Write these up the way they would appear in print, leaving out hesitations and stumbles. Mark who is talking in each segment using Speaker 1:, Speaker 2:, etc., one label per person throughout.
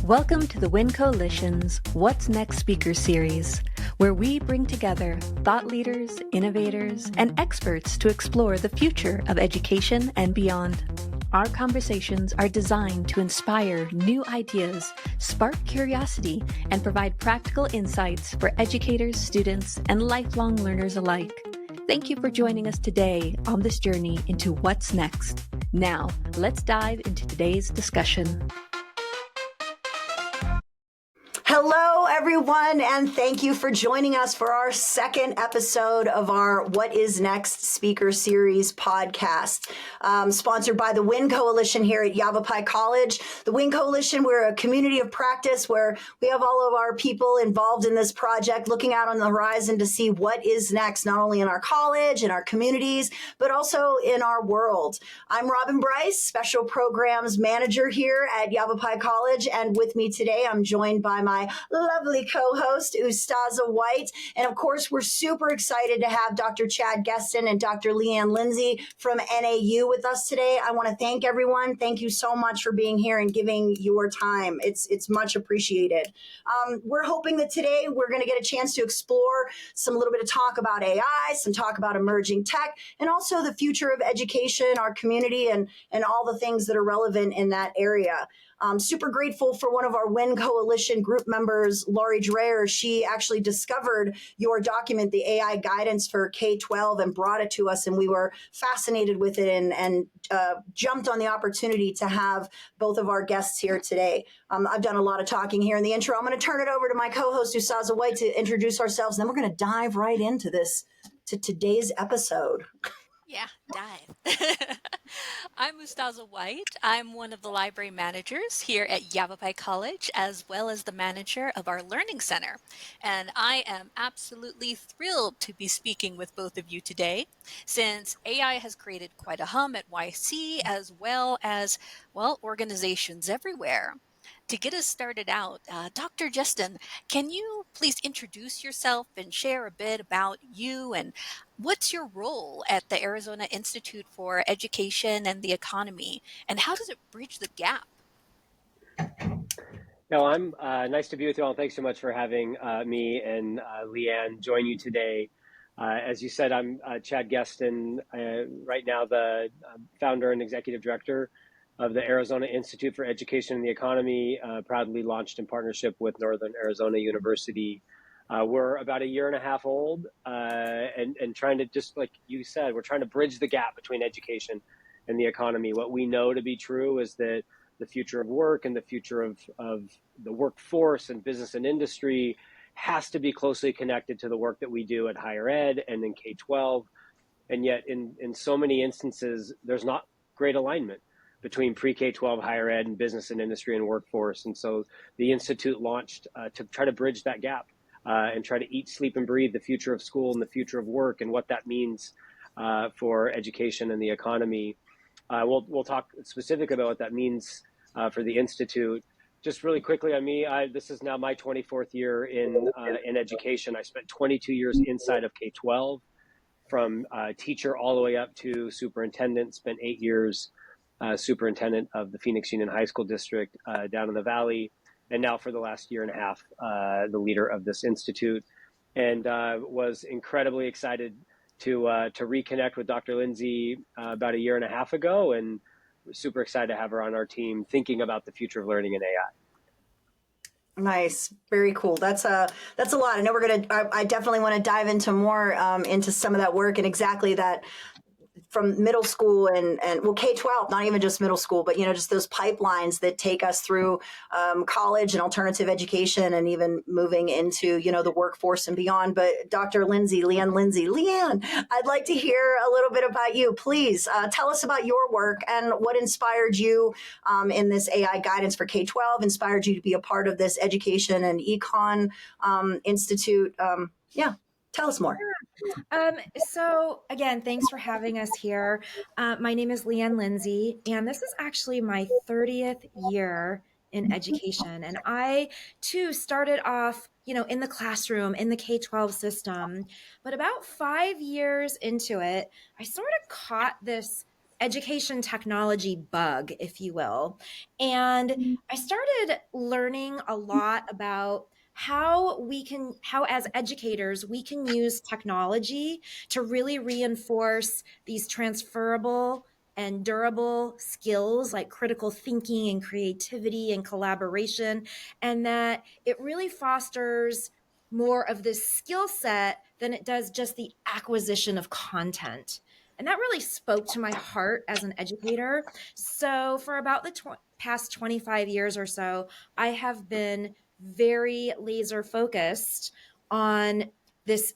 Speaker 1: Welcome to the WIN Coalition's What's Next Speaker Series, where we bring together thought leaders, innovators, and experts to explore the future of education and beyond. Our conversations are designed to inspire new ideas, spark curiosity, and provide practical insights for educators, students, and lifelong learners alike. Thank you for joining us today on this journey into what's next. Now, let's dive into today's discussion.
Speaker 2: Hello, everyone, and thank you for joining us for our second episode of our What is Next Speaker Series podcast, sponsored by the WIN Coalition here at Yavapai College. The WIN Coalition, we're a community of practice where we have all of our people involved in this project looking out on the horizon to see what is next, not only in our college, in our communities, but also in our world. I'm Robin Bryce, Special Programs Manager here at Yavapai College, and with me today, I'm joined by my lovely co-host, Ustaza White. And of course, we're super excited to have Dr. Chad Gestson and Dr. LeeAnn Lindsey from NAU with us today. I want to thank everyone. Thank you so much for being here and giving your time. It's much appreciated. We're hoping that today we're going to get a chance to explore some little bit of talk about AI, some talk about emerging tech, and also the future of education, our community, and all the things that are relevant in that area. I'm super grateful for one of our WIN Coalition group members, Laurie Dreyer. She actually discovered your document, the AI guidance for K-12, and brought it to us, and we were fascinated with it and jumped on the opportunity to have both of our guests here today. I've done a lot of talking here in the intro. I'm going to turn it over to my co-host, Ustaza White, to introduce ourselves, and then we're going to dive right into today's episode.
Speaker 3: Yeah, dive. I'm Ustaza White. I'm one of the library managers here at Yavapai College, as well as the manager of our Learning Center. And I am absolutely thrilled to be speaking with both of you today, since AI has created quite a hum at YC, as well as, organizations everywhere. To get us started out, Dr. Gestson, can you please introduce yourself and share a bit about you and what's your role at the Arizona Institute for Education and the Economy, and how does it bridge the gap?
Speaker 4: No, I'm nice to be with you all. Thanks so much for having me and LeeAnn join you today. As you said, I'm Chad Gestson, right now the founder and executive director of the Arizona Institute for Education and the Economy, proudly launched in partnership with Northern Arizona University. We're about a year and a half old, and trying to, just like you said, we're trying to bridge the gap between education and the economy. What we know to be true is that the future of work and the future of the workforce and business and industry has to be closely connected to the work that we do at higher ed and in K-12. And yet in so many instances, there's not great alignment between pre-K-12, higher ed, and business and industry and workforce. And so the Institute launched to try to bridge that gap and try to eat, sleep, and breathe the future of school and the future of work and what that means for education and the economy. We'll talk specifically about what that means for the Institute. Just really quickly on me, this is now my 24th year in education. I spent 22 years inside of K-12, from teacher all the way up to superintendent. Spent 8 years superintendent of the Phoenix Union High School District down in the Valley, and now for the last year and a half, the leader of this institute, and was incredibly excited to reconnect with Dr. Lindsey about a year and a half ago, and super excited to have her on our team thinking about the future of learning in AI.
Speaker 2: Nice. Very cool. That's a lot. I know I definitely want to dive into more into some of that work and exactly that from middle school and K-12, not even just middle school, but, just those pipelines that take us through college and alternative education and even moving into, the workforce and beyond. But Dr. Lindsey, LeeAnn Lindsey, LeeAnn, I'd like to hear a little bit about you. Please tell us about your work and what inspired you in this AI guidance for K-12, inspired you to be a part of this Education and Econ Institute. Tell us more.
Speaker 5: So again, thanks for having us here. My name is LeeAnn Lindsey, and this is actually my 30th year in education. And I too started off, in the classroom, in the K-12 system. But about 5 years into it, I sort of caught this education technology bug, if you will. And I started learning a lot about how as educators, we can use technology to really reinforce these transferable and durable skills like critical thinking and creativity and collaboration, and that it really fosters more of this skill set than it does just the acquisition of content. And that really spoke to my heart as an educator. So for about the past 25 years or so, I have been very laser focused on this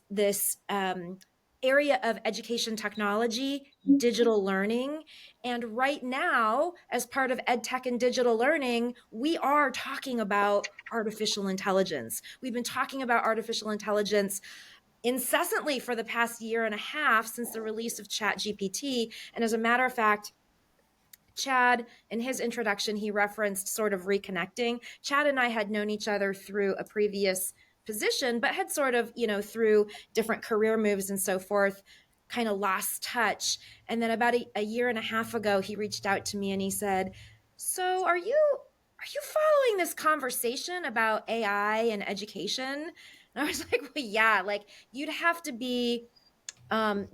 Speaker 5: area of education technology, digital learning. And right now, as part of EdTech and digital learning, we are talking about artificial intelligence. We've been talking about artificial intelligence incessantly for the past year and a half since the release of ChatGPT. And as a matter of fact, Chad, in his introduction, he referenced sort of reconnecting. Chad and I had known each other through a previous position, but had sort of, through different career moves and so forth, kind of lost touch. And then about a year and a half ago, he reached out to me and he said, "So are you following this conversation about AI and education?" And I was like, "Well, yeah, like you'd have to be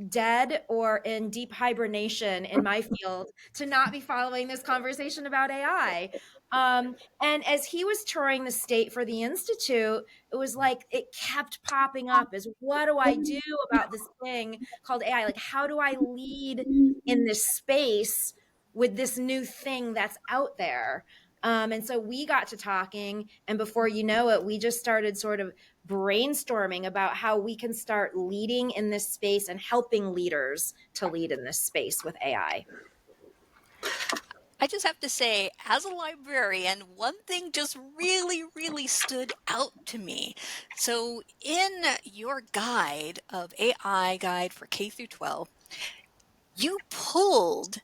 Speaker 5: dead or in deep hibernation in my field to not be following this conversation about AI." And as he was touring the state for the Institute, it was like it kept popping up as, what do I do about this thing called AI? Like, how do I lead in this space with this new thing that's out there? And so we got to talking, and before you know it, we just started sort of brainstorming about how we can start leading in this space and helping leaders to lead in this space with AI.
Speaker 3: I just have to say, as a librarian, one thing just really, really stood out to me. So in your guide of AI guide for K through 12, you pulled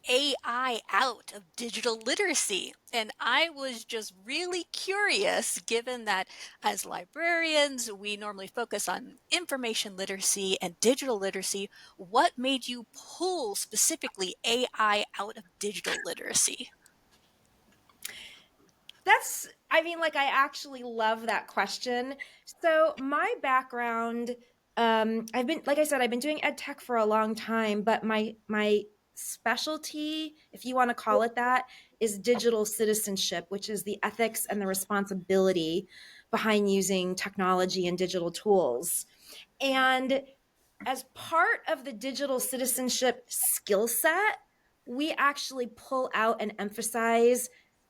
Speaker 3: AI out of digital literacy. And I was just really curious, given that as librarians, we normally focus on information literacy and digital literacy. What made you pull specifically AI out of digital literacy?
Speaker 5: I actually love that question. So my background, I've been, like I said, I've been doing ed tech for a long time, but my specialty, if you want to call it that, is digital citizenship, which is the ethics and the responsibility behind using technology and digital tools. And as part of the digital citizenship skill set, we actually pull out and emphasize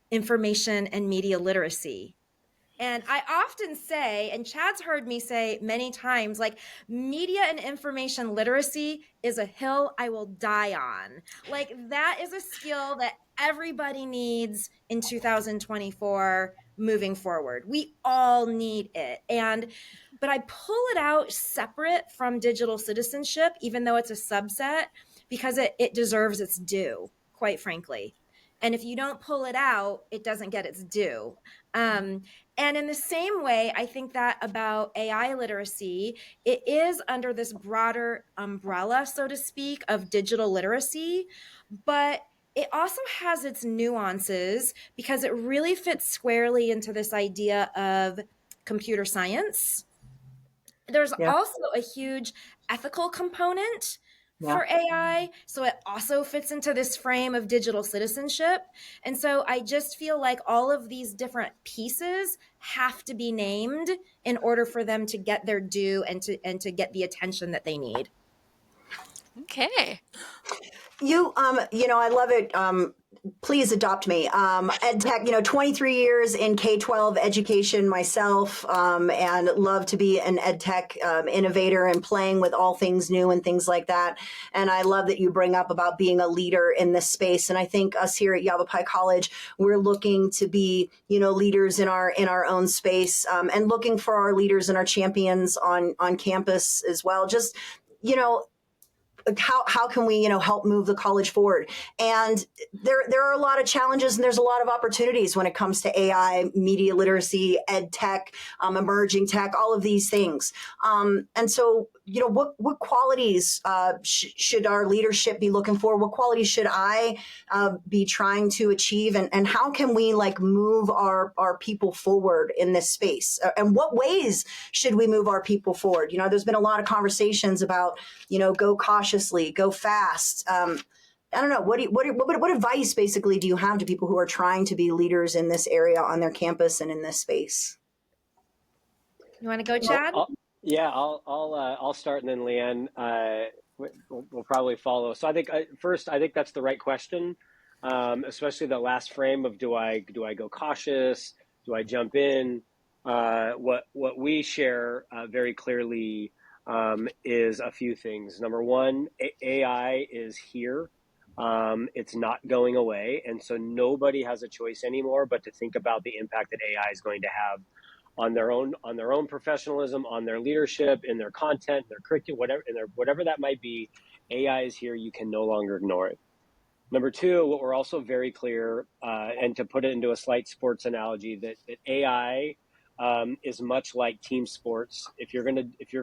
Speaker 5: information and media literacy. And I often say, and Chad's heard me say many times, like, media and information literacy is a hill I will die on. Like, that is a skill that everybody needs in 2024 moving forward. We all need it. But I pull it out separate from digital citizenship, even though it's a subset, because it deserves its due, quite frankly. And if you don't pull it out, it doesn't get its due. And in the same way, I think that about AI literacy, it is under this broader umbrella, so to speak, of digital literacy, but it also has its nuances because it really fits squarely into this idea of computer science. There's also a huge ethical component for AI. So it also fits into this frame of digital citizenship. And so I just feel like all of these different pieces have to be named in order for them to get their due and to get the attention that they need.
Speaker 3: Okay.
Speaker 2: I love it. Please adopt me. Ed tech, 23 years in K-12 education myself, and love to be an ed tech innovator and playing with all things new and things like that. And I love that you bring up about being a leader in this space. And I think us here at Yavapai College, we're looking to be, leaders in our own space, and looking for our leaders and our champions on campus as well. Just, how can we help move the college forward? And there are a lot of challenges and there's a lot of opportunities when it comes to AI, media literacy, ed tech, emerging tech, all of these things. And so what qualities should our leadership be looking for? What qualities should I be trying to achieve? And how can we move our people forward in this space? And what ways should we move our people forward? There's been a lot of conversations about, go cautiously, go fast. I don't know. What advice basically do you have to people who are trying to be leaders in this area on their campus and in this space?
Speaker 5: You want to go, Chad?
Speaker 4: I'll start, and then LeeAnn will probably follow. So I think I think that's the right question, especially the last frame of do I go cautious? Do I jump in? What we share very clearly is a few things. Number one, AI is here. It's not going away, and so nobody has a choice anymore but to think about the impact that AI is going to have on their own professionalism, on their leadership, in their content, their curriculum, whatever that might be. AI is here. You can no longer ignore it. Number two, what we're also very clear, and to put it into a slight sports analogy, that AI is much like team sports. If you're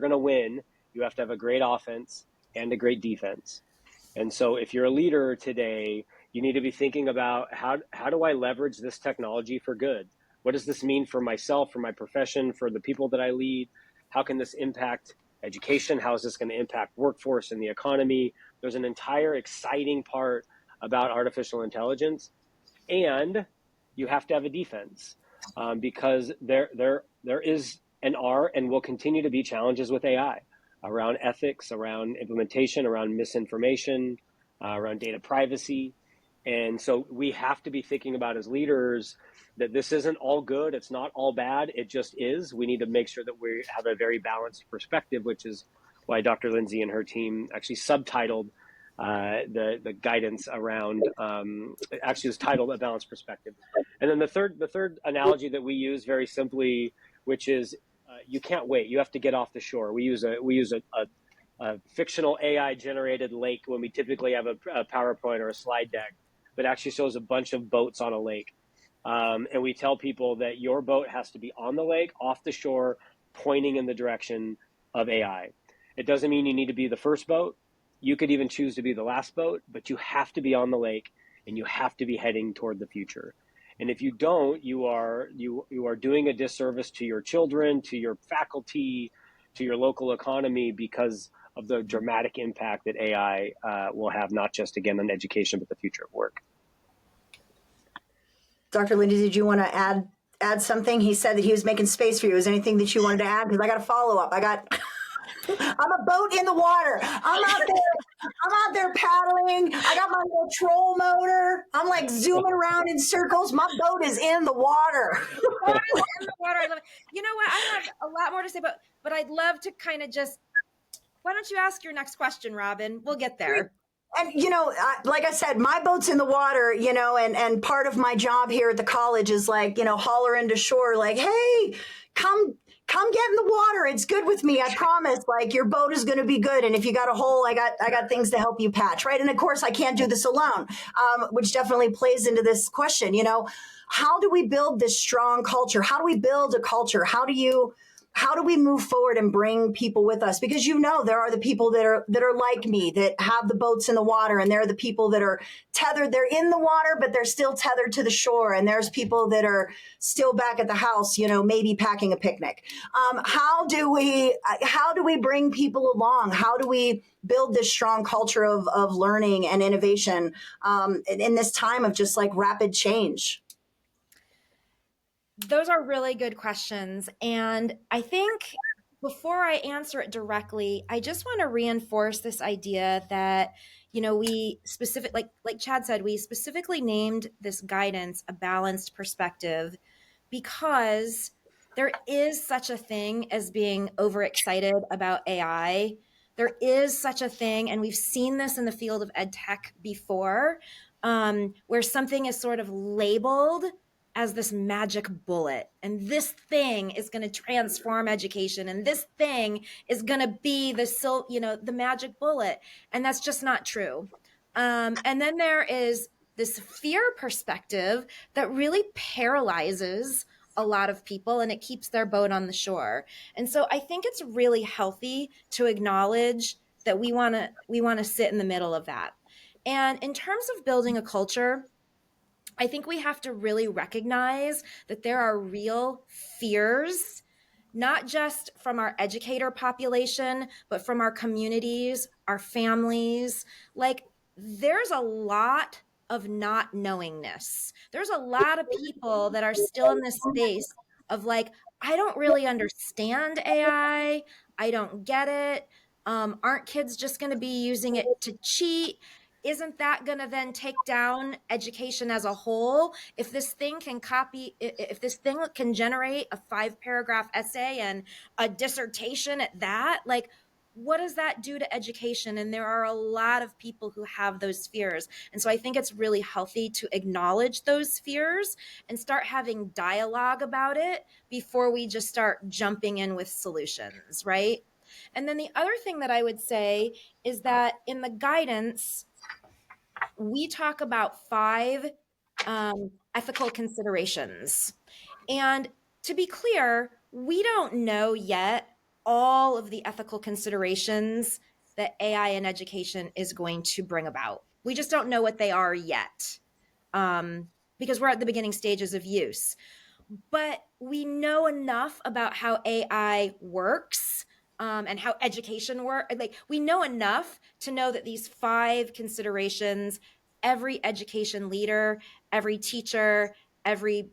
Speaker 4: gonna win, you have to have a great offense and a great defense. And so if you're a leader today, you need to be thinking about how do I leverage this technology for good? What does this mean for myself, for my profession, for the people that I lead? How can this impact education? How is this going to impact workforce and the economy? There's an entire exciting part about artificial intelligence, and you have to have a defense because there is and are and will continue to be challenges with AI around ethics, around implementation, around misinformation, around data privacy. And so we have to be thinking about as leaders that this isn't all good. It's not all bad. It just is. We need to make sure that we have a very balanced perspective, which is why Dr. Lindsey and her team actually subtitled the guidance around, actually was titled A Balanced Perspective. And then the third analogy that we use very simply, which is you can't wait. You have to get off the shore. We use a fictional AI generated lake when we typically have a PowerPoint or a slide deck that actually shows a bunch of boats on a lake. And we tell people that your boat has to be on the lake, off the shore, pointing in the direction of AI. It doesn't mean you need to be the first boat. You could even choose to be the last boat, but you have to be on the lake and you have to be heading toward the future. And if you don't, you are doing a disservice to your children, to your faculty, to your local economy because of the dramatic impact that AI will have, not just, again, on education, but the future of work.
Speaker 2: Dr. Lindsey, did you want to add something? He said that he was making space for you. Is there anything that you wanted to add? Because I got a follow-up. I'm a boat in the water. I'm out there paddling. I got my little troll motor. I'm zooming around in circles. My boat is in the water.
Speaker 5: In the water. I love it. You know what? I have a lot more to say, but I'd love to kind of just, why don't you ask your next question, Robin? We'll get there.
Speaker 2: And, like I said, my boat's in the water, and part of my job here at the college is hollering to shore, hey, come get in the water. It's good with me. I promise. Your boat is going to be good. And if you got a hole, I got things to help you patch. Right. And of course I can't do this alone, which definitely plays into this question. How do we build this strong culture? How do we build a culture? How do we move forward and bring people with us? Because there are the people that are like me, that have the boats in the water, and there are the people that are tethered. They're in the water, but they're still tethered to the shore. And there's people that are still back at the house, maybe packing a picnic. How do we bring people along? How do we build this strong culture of learning and innovation in this time of just rapid change?
Speaker 5: Those are really good questions. And I think before I answer it directly, I just want to reinforce this idea that, we like Chad said, we specifically named this guidance a balanced perspective because there is such a thing as being overexcited about AI. There is such a thing, and we've seen this in the field of ed tech before, where something is sort of labeled as this magic bullet, and this thing is going to transform education, and this thing is going to be the magic bullet, and that's just not true. And then there is this fear perspective that really paralyzes a lot of people and it keeps their boat on the shore. And so I think it's really healthy to acknowledge that we want to sit in the middle of that. And in terms of building a culture, I think we have to really recognize that there are real fears, not just from our educator population, but from our communities, our families. Like, there's a lot of not knowingness. There's a lot of people that are still in this space of like, I don't really understand AI. I don't get it. Aren't kids just going to be using it to cheat? Isn't that going to then take down education as a whole? If this thing can if this thing can generate a 5-paragraph essay and a dissertation at that, like, what does that do to education? And there are a lot of people who have those fears. And so I think it's really healthy to acknowledge those fears and start having dialogue about it before we just start jumping in with solutions, right? And then the other thing that I would say is that in the guidance, we talk about 5 ethical considerations. And to be clear, we don't know yet all of the ethical considerations that AI in education is going to bring about. We just don't know what they are yet, because we're at the beginning stages of use. But we know enough about how AI works, and how education works. Like, we know enough to know that these 5 considerations, every education leader, every teacher, every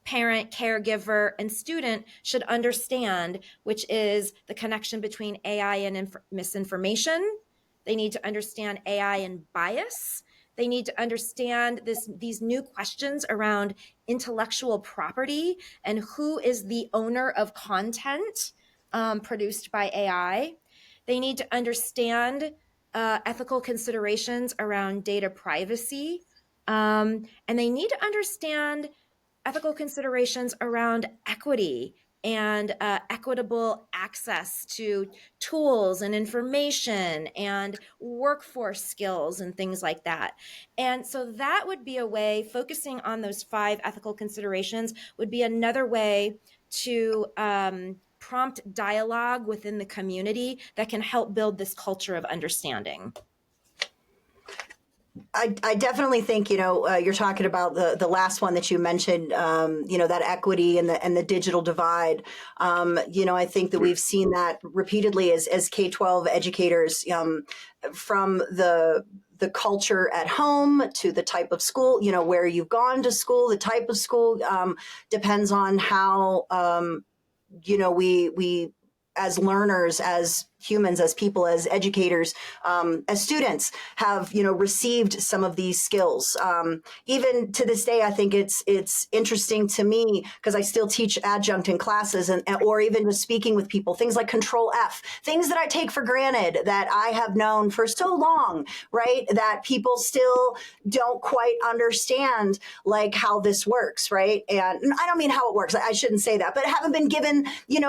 Speaker 5: parent, caregiver, and student should understand, which is the connection between AI and misinformation. They need to understand AI and bias. They need to understand these new questions around intellectual property and who is the owner of content produced by AI. They need to understand ethical considerations around data privacy. And they need to understand ethical considerations around equity and equitable access to tools and information and workforce skills and things like that. And so that would be a way, focusing on those 5 ethical considerations would be another way to prompt dialogue within the community that can help build this culture of understanding.
Speaker 2: I definitely think, you're talking about the last one that you mentioned, that equity and the digital divide. I think that we've seen that repeatedly as K-12 educators, from the culture at home to the type of school, where you've gone to school, the type of school, depends on how, we as learners, as humans, as people, as educators, as students have, received some of these skills. Even to this day, I think it's interesting to me because I still teach adjunct in classes or even just speaking with people, things like Control F, things that I take for granted that I have known for so long, right? That people still don't quite understand like how this works, right? And I don't mean how it works. I shouldn't say that, but haven't been given,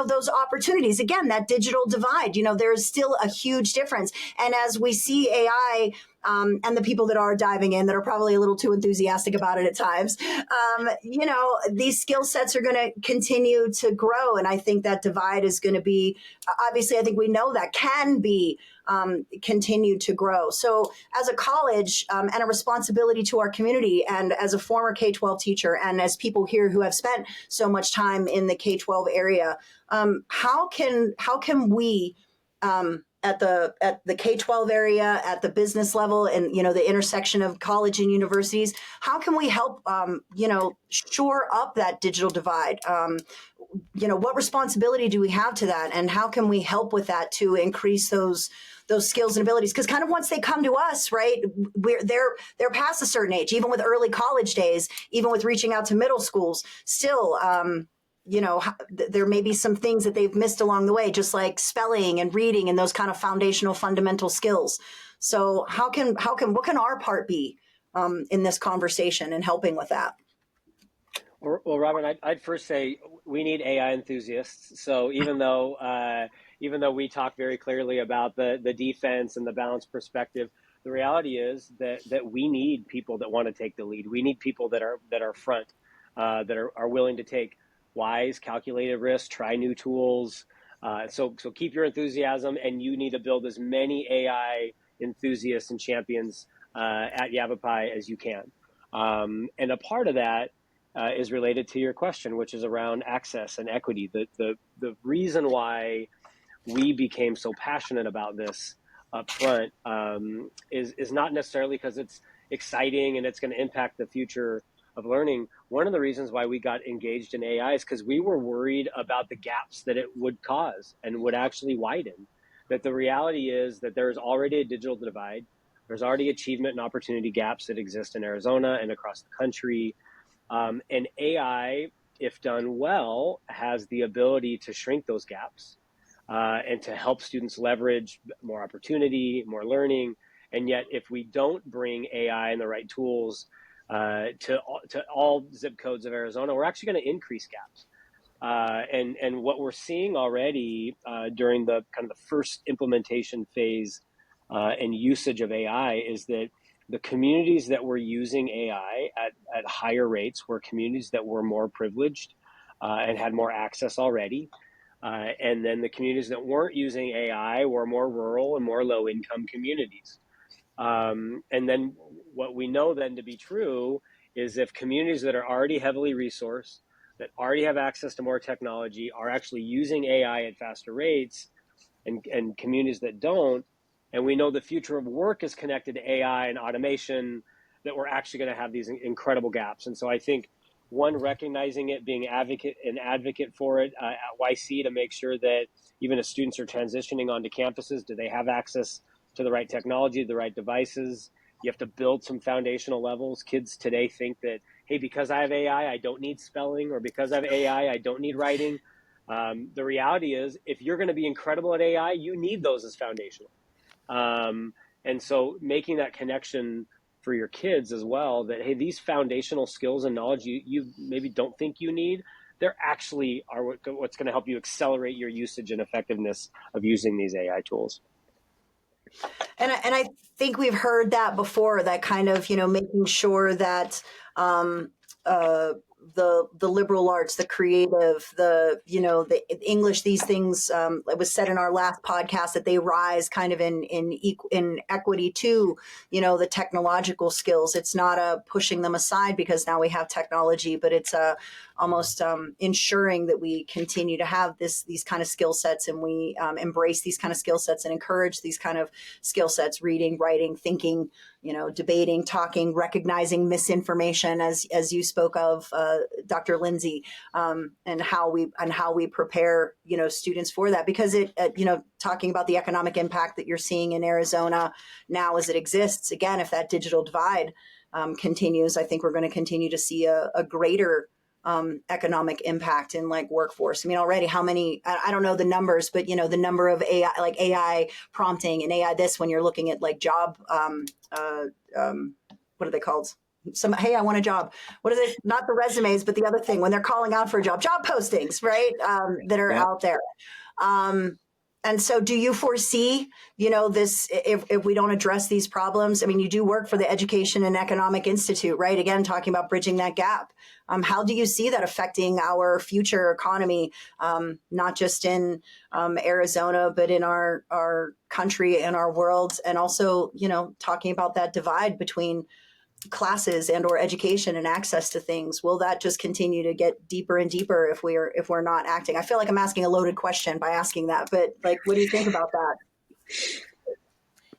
Speaker 2: those opportunities. Again, that digital divide, there's still a huge difference. And as we see AI, and the people that are diving in that are probably a little too enthusiastic about it at times, these skill sets are going to continue to grow. And I think that divide is going to be, obviously, I think we know that can be continue to grow. So as a college and a responsibility to our community, and as a former K-12 teacher, and as people here who have spent so much time in the K-12 area, how can we, at the K-12 area, at the business level, and the intersection of college and universities, how can we help shore up that digital divide? What responsibility do we have to that, and how can we help with that to increase those skills and abilities? Because kind of once they come to us, right, they're past a certain age, even with early college days, even with reaching out to middle schools, still. There may be some things that they've missed along the way, just like spelling and reading and those kind of foundational, fundamental skills. So what can our part be in this conversation and helping with that?
Speaker 4: Well, Robin, I'd first say we need AI enthusiasts. So even though we talk very clearly about the defense and the balanced perspective, the reality is that we need people that want to take the lead. We need people that are front, that are willing to take wise, calculated risk, try new tools. So keep your enthusiasm, and you need to build as many AI enthusiasts and champions at Yavapai as you can. And a part of that is related to your question, which is around access and equity. The reason why we became so passionate about this up front is not necessarily because it's exciting and it's going to impact the future of learning. One of the reasons why we got engaged in AI is because we were worried about the gaps that it would cause and would actually widen. That the reality is that there's already a digital divide. There's already achievement and opportunity gaps that exist in Arizona and across the country. And AI, if done well, has the ability to shrink those gaps and to help students leverage more opportunity, more learning. And yet, if we don't bring AI and the right tools to all zip codes of Arizona, we're actually going to increase gaps. And what we're seeing already during the kind of the first implementation phase and usage of AI is that the communities that were using AI at higher rates were communities that were more privileged and had more access already. And then the communities that weren't using AI were more rural and more low income communities. And then what we know then to be true is if communities that are already heavily resourced, that already have access to more technology, are actually using AI at faster rates, and communities that don't, and we know the future of work is connected to AI and automation, that we're actually going to have these incredible gaps. And so I think one, recognizing it, being an advocate for it at YC to make sure that even as students are transitioning onto campuses, do they have access to the right technology, the right devices? You have to build some foundational levels. Kids today think that, hey, because I have AI, I don't need spelling, or because I have AI, I don't need writing. The reality is, if you're going to be incredible at AI, you need those as foundational. And so making that connection for your kids as well, that, hey, these foundational skills and knowledge you maybe don't think you need, they're actually are what's going to help you accelerate your usage and effectiveness of using these AI tools.
Speaker 2: And I think we've heard that before, that kind of, making sure that the liberal arts, the creative, the English, these things, it was said in our last podcast that they rise kind of in equity to, the technological skills. It's not a pushing them aside because now we have technology, but it's almost ensuring that we continue to have these kind of skill sets, and we embrace these kind of skill sets and encourage these kind of skill sets: reading, writing, thinking, debating, talking, recognizing misinformation, as you spoke of, Dr. Lindsey, and how we prepare, students for that. Because talking about the economic impact that you're seeing in Arizona now as it exists, again, if that digital divide continues, I think we're going to continue to see a greater economic impact in workforce. I mean, already how many, I don't know the numbers, but the number of AI, AI prompting and AI this, when you're looking at job, what are they called? Hey, I want a job. What is it? Not the resumes, but the other thing, when they're calling out for a job postings, right? That are out there. And so do you foresee, this, if we don't address these problems? I mean, you do work for the Education and Economic Institute, right? Again, talking about bridging that gap. How do you see that affecting our future economy, not just in Arizona, but in our country and our world? And also, talking about that divide between classes and or education and access to things. Will that just continue to get deeper and deeper if we're not acting? I feel like I'm asking a loaded question by asking that, but what do you think about that?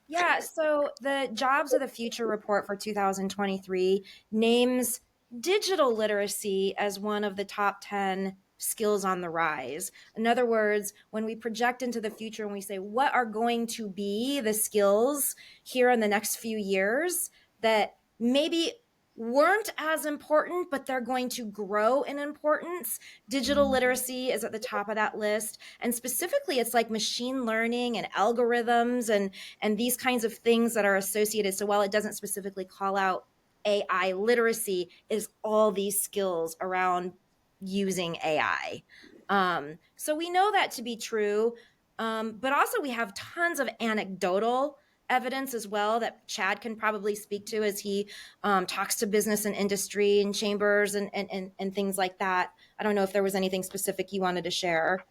Speaker 5: Yeah, so the Jobs of the Future report for 2023 names digital literacy as one of the top 10 skills on the rise. In other words, when we project into the future and we say, what are going to be the skills here in the next few years that maybe weren't as important, but they're going to grow in importance, digital literacy is at the top of that list. And specifically, it's like machine learning and algorithms and these kinds of things that are associated. So while it doesn't specifically call out AI literacy, is all these skills around using AI. So we know that to be true. But also we have tons of anecdotal evidence as well that Chad can probably speak to as he talks to business and industry and chambers and things like that. I don't know if there was anything specific you wanted to share.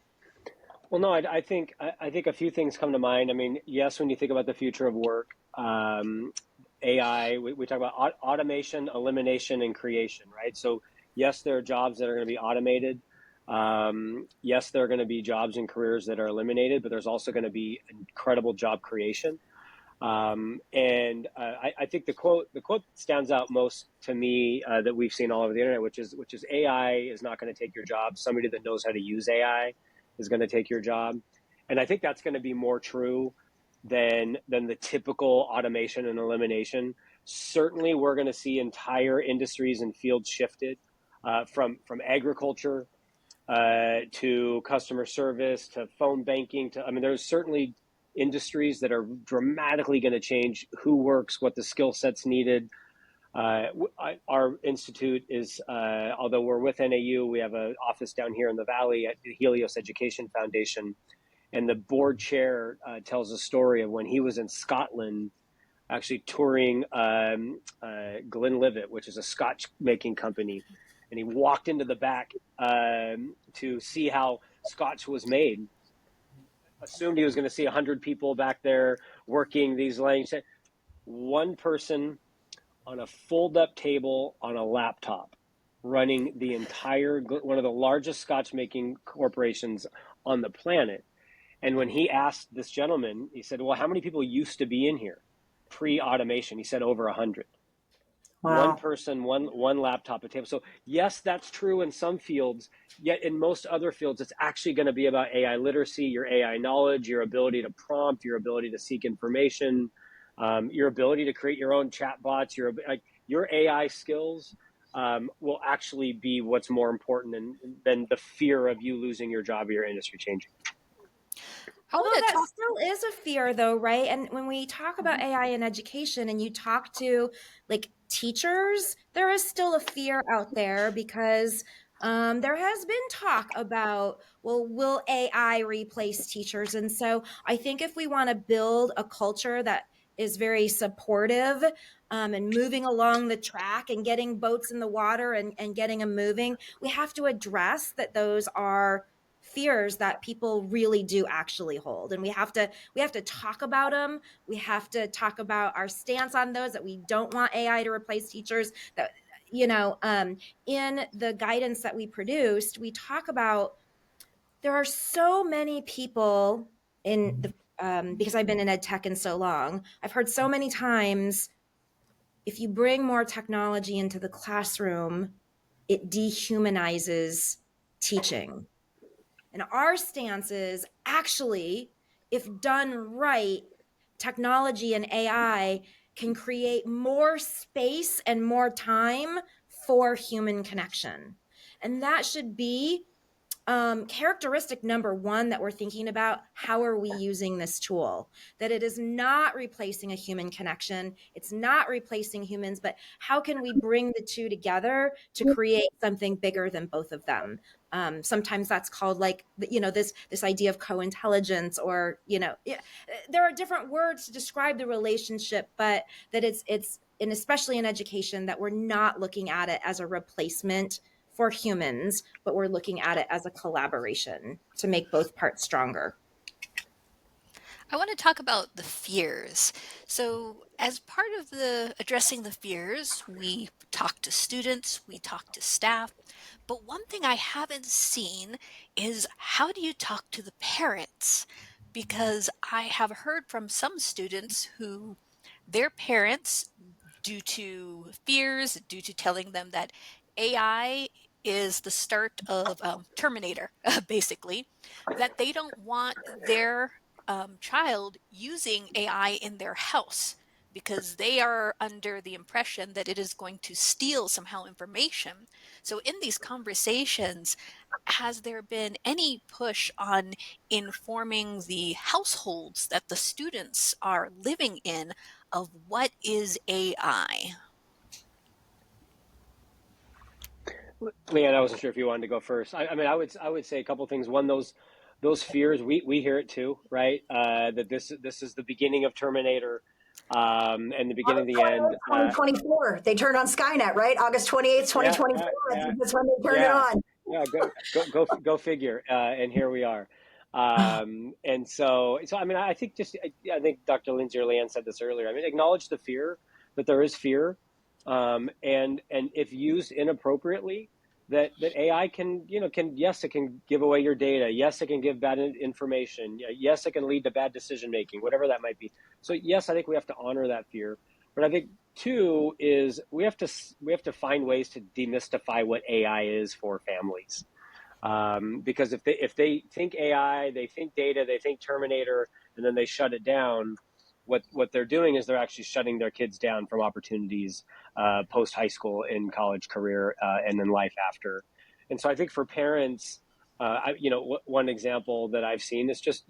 Speaker 4: Well, no, I think a few things come to mind. I mean, yes, when you think about the future of work, AI, we talk about automation, elimination, and creation, right? So yes, there are jobs that are going to be automated. Yes, there are going to be jobs and careers that are eliminated, but there's also going to be incredible job creation. I think the quote that stands out most to me that we've seen all over the internet, which is AI is not going to take your job. Somebody that knows how to use AI is going to take your job. And I think that's going to be more true than the typical automation and elimination. Certainly, we're going to see entire industries and fields shifted from agriculture to customer service to phone banking to, I mean, there's certainly industries that are dramatically going to change who works, what the skill sets needed. Our institute is, although we're with NAU, we have an office down here in the Valley at the Helios Education Foundation. And the board chair tells a story of when he was in Scotland, actually touring Glenlivet, which is a Scotch making company. And he walked into the back to see how Scotch was made. Assumed he was going to see 100 people back there working these lines. One person on a fold-up table on a laptop running the entire, one of the largest Scotch making corporations on the planet. And when he asked this gentleman, he said, well, how many people used to be in here pre-automation? He said over 100. Wow. One person, one laptop, a table. So yes, that's true in some fields, yet in most other fields, it's actually going to be about AI literacy, your AI knowledge, your ability to prompt, your ability to seek information, your ability to create your own chatbots, your AI skills will actually be what's more important than the fear of you losing your job or your industry changing.
Speaker 5: Although that still is a fear though, right? And when we talk about AI in education and you talk to like teachers, there is still a fear out there because there has been talk about, well, will AI replace teachers? And so I think if we want to build a culture that is very supportive and moving along the track and getting boats in the water and getting them moving, we have to address that those are fears that people really do actually hold, and we have to talk about them. We have to talk about our stance on those, that we don't want AI to replace teachers, that in the guidance that we produced, we talk about there are so many people in the because I've been in ed tech and so long, I've heard so many times, if you bring more technology into the classroom, it dehumanizes teaching. And our stance is actually, if done right, technology and AI can create more space and more time for human connection. And that should be characteristic number one that we're thinking about. How are we using this tool? That it is not replacing a human connection. It's not replacing humans, but how can we bring the two together to create something bigger than both of them? Sometimes that's called this idea of co-intelligence, or, there are different words to describe the relationship, but that it's, and especially in education, that we're not looking at it as a replacement for humans, but we're looking at it as a collaboration to make both parts stronger.
Speaker 3: I want to talk about the fears. So as part of addressing the fears, we talk to students, we talk to staff, but one thing I haven't seen is, how do you talk to the parents? Because I have heard from some students who their parents, due to fears, due to telling them that AI is the start of Terminator, basically, that they don't want their child using AI in their house because they are under the impression that it is going to steal somehow information. So in these conversations, has there been any push on informing the households that the students are living in of what is AI?
Speaker 4: LeeAnn, I wasn't sure if you wanted to go first. I mean, I would say a couple of things. One, those those fears, we hear it too, right? That this is the beginning of Terminator, and the beginning of
Speaker 2: August
Speaker 4: the end.
Speaker 2: 2024. They turned on Skynet, right? August 28th,
Speaker 4: Yeah,
Speaker 2: 2024.
Speaker 4: yeah,
Speaker 2: I
Speaker 4: yeah,
Speaker 2: think that's when they turned it
Speaker 4: yeah,
Speaker 2: on.
Speaker 4: yeah. Go figure. And here we are. And so I mean, I think Dr. Lindsey or LeeAnn said this earlier. I mean, acknowledge the fear, that there is fear, and if used inappropriately, that AI can, yes, it can give away your data. Yes, it can give bad information. Yes, it can lead to bad decision making, whatever that might be. So yes, I think we have to honor that fear. But I think two is we have to find ways to demystify what AI is for families. Because if they think AI, they think data, they think Terminator, and then they shut it down, what they're doing is they're actually shutting their kids down from opportunities post high school, in college, career, and in life after. And so I think for parents, one example that I've seen is just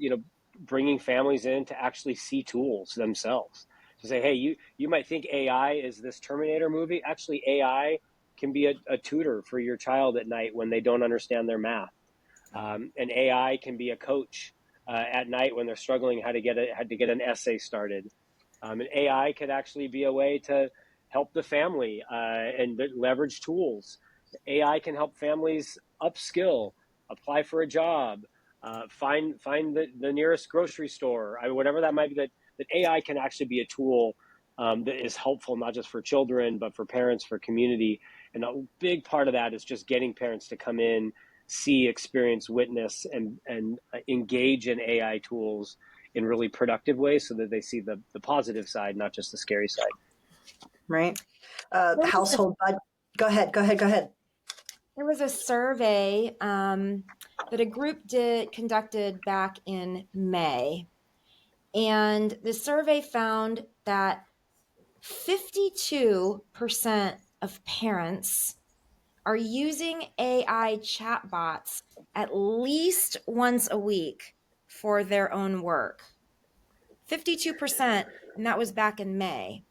Speaker 4: bringing families in to actually see tools themselves. To say, hey, you might think AI is this Terminator movie. Actually, AI can be a tutor for your child at night when they don't understand their math. And AI can be a coach at night when they're struggling how to get an essay started. And AI could actually be a way to help the family and leverage tools. AI can help families upskill, apply for a job, find the nearest grocery store, whatever that might be. That AI can actually be a tool that is helpful not just for children but for parents, for community. And a big part of that is just getting parents to come in, see, experience, witness, and engage in AI tools in really productive ways, so that they see the positive side, not just the scary side.
Speaker 2: Right.
Speaker 5: There was a,
Speaker 2: Household budget. Go ahead.
Speaker 5: there was a survey that a group conducted back in May, and the survey found that 52% of parents are using AI chatbots at least once a week for their own work. 52%, and that was back in May.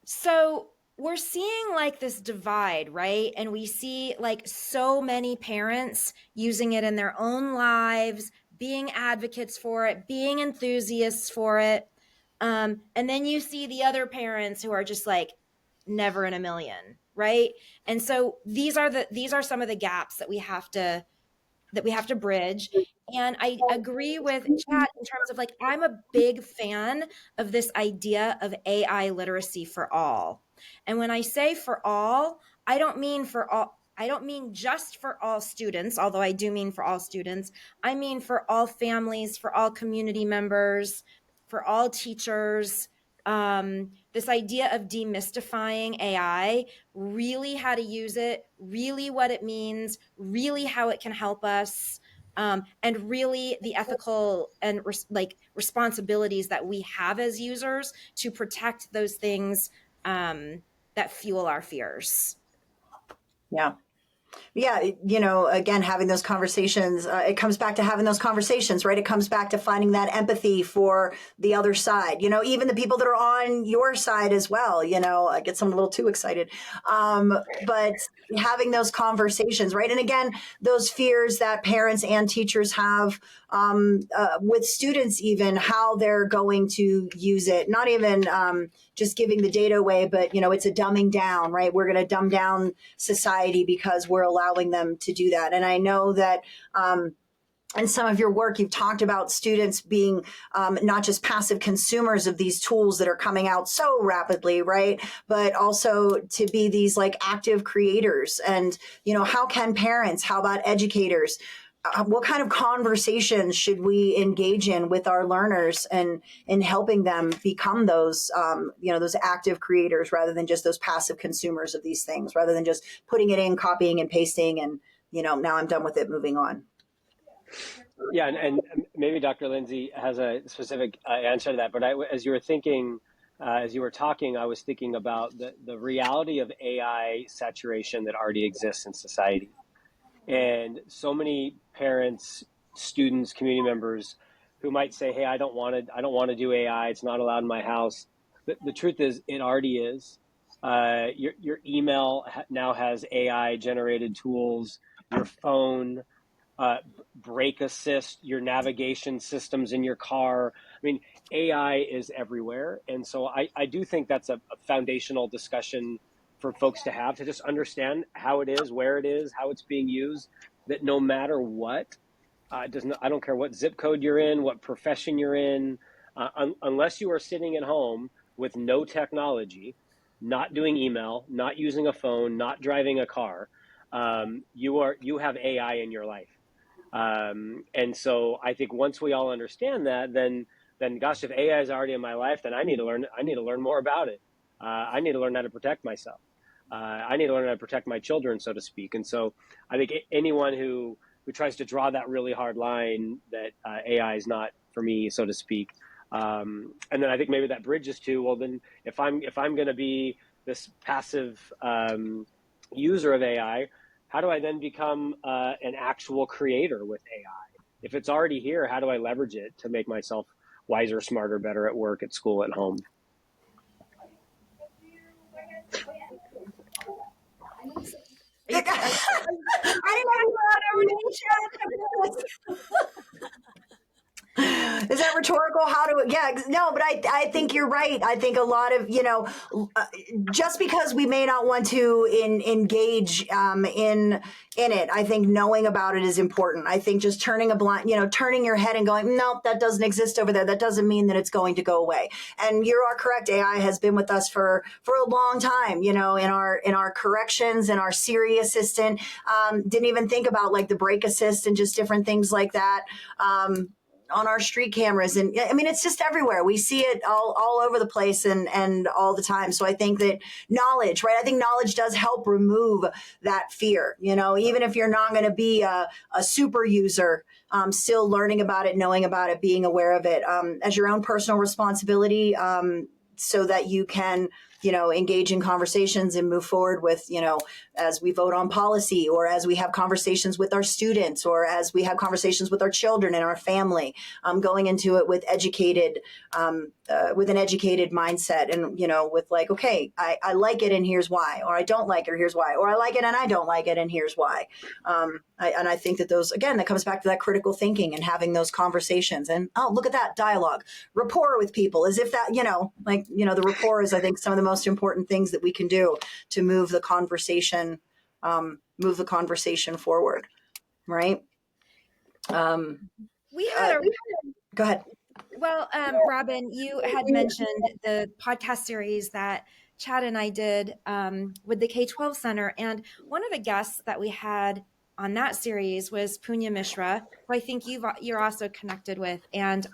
Speaker 5: So we're seeing like this divide, right? And we see like so many parents using it in their own lives, being advocates for it, being enthusiasts for it. And then you see the other parents who are just like, never in a million, right? And so these are some of the gaps that we have to bridge. And I agree with Chad in terms of like, I'm a big fan of this idea of AI literacy for all. And when I say for all, I don't mean just for all students, although I do mean for all students. I mean for all families, for all community members, for all teachers. This idea of demystifying AI, really how to use it, really what it means, really how it can help us, and really the ethical and responsibilities that we have as users to protect those things that fuel our fears.
Speaker 2: Yeah. Yeah, again, having those conversations, it comes back to having those conversations, right? It comes back to finding that empathy for the other side, even the people that are on your side as well. I get someone a little too excited. But having those conversations, right? And again, those fears that parents and teachers have with students, even how they're going to use it, not even just giving the data away, but, it's a dumbing down, right? We're going to dumb down society because we're allowing them to do that. And I know that in some of your work, you've talked about students being not just passive consumers of these tools that are coming out so rapidly, right? But also to be these like active creators. And, how can parents, how about educators, what kind of conversations should we engage in with our learners and in helping them become those, those active creators rather than just those passive consumers of these things, rather than just putting it in, copying and pasting and, now I'm done with it, moving on.
Speaker 4: Yeah, and maybe Dr. Lindsey has a specific answer to that. But as you were thinking, as you were talking, I was thinking about the reality of AI saturation that already exists in society. And so many parents, students, community members who might say, hey, I don't want to do AI. It's not allowed in my house. The truth is, it already is. Your email now has AI generated tools. Your phone, brake assist, your navigation systems in your car. I mean, AI is everywhere. And so I do think that's a foundational discussion for folks to have, to just understand how it is, where it is, how it's being used, that no matter what, I don't care what zip code you're in, what profession you're in, unless you are sitting at home with no technology, not doing email, not using a phone, not driving a car, you have AI in your life. And so I think once we all understand that, then gosh, if AI is already in my life, then I need to learn more about it. I need to learn how to protect myself. I need to learn how to protect my children, so to speak. And so I think anyone who tries to draw that really hard line that AI is not for me, so to speak. And then I think maybe that bridges to, well, then if I'm going to be this passive user of AI, how do I then become an actual creator with AI? If it's already here, how do I leverage it to make myself wiser, smarter, better at work, at school, at home?
Speaker 2: I didn't know you were on Is that rhetorical? How do it? Yeah, no, but I think you're right. I think a lot of, just because we may not want to engage in it, I think knowing about it is important. I think just turning turning your head and going, nope, that doesn't exist over there. That doesn't mean that it's going to go away. And you are correct. AI has been with us for a long time, in our corrections and our Siri assistant. Didn't even think about like the brake assist and just different things like that. On our street cameras. And I mean, it's just everywhere. We see it all over the place and all the time. So I think that knowledge, right? I think knowledge does help remove that fear, even if you're not going to be a super user, still learning about it, knowing about it, being aware of it, as your own personal responsibility, so that you can, engage in conversations and move forward with, as we vote on policy, or as we have conversations with our students, or as we have conversations with our children and our family, going into it with with an educated mindset, and, with like, okay, I like it and here's why, or I don't like it or here's why, or I like it and I don't like it and here's why. I think that those, again, that comes back to that critical thinking and having those conversations, and, oh, look at that dialogue, rapport with people, as if that, the rapport is, I think, some of the most important things that we can do to move the conversation forward. Right.
Speaker 5: We had
Speaker 2: go ahead.
Speaker 5: Well, Robin, you had mentioned the podcast series that Chad and I did with the K-12 Center. And one of the guests that we had on that series was Punya Mishra, who I think you're also connected with. And